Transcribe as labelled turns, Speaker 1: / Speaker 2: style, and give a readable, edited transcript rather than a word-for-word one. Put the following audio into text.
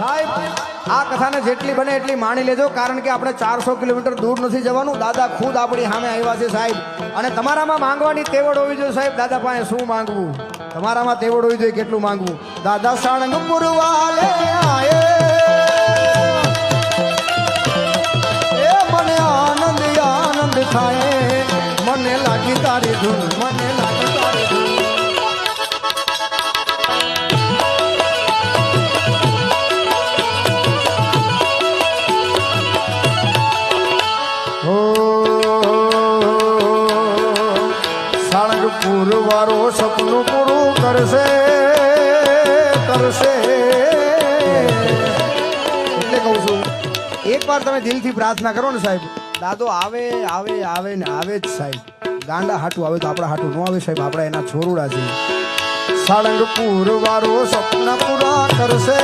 Speaker 1: સાહેબ આ કથાને જેટલી બને એટલી માણી લેજો, કારણ કે આપણે 400 કિલોમીટર દૂર નથી જવાનું. દાદા ખુદ આપણી સામે આવ્યા છે સાહેબ. અને તમારામાં માંગવાની તેવડ હોવી જોઈએ સાહેબ. દાદા પાસે શું માંગવું, તમારામાં તેવડ હોવી જોઈએ કેટલું માંગવું. દાદા સાળંગપુર વાલે આયે, એ મને આનંદ આનંદ થાય, મને લાગી તારી ધૂન, મને લાગી તારી ધૂન. સાળંગપુર વાળો સપનું પૂરું કરશે, કરશે. એટલે કહું છું, એક વાર તમે દિલથી પ્રાર્થના કરો ને સાહેબ, દાદો આવે આવે આવે ને આવે જ સાહેબ. ગાંડા હાટું આવે તો આપણા હાટું ન આવે સાહેબ, આપણે એના છોરુડા છીએ. સાળંગપુર વાળો સપના પૂરા કરશે.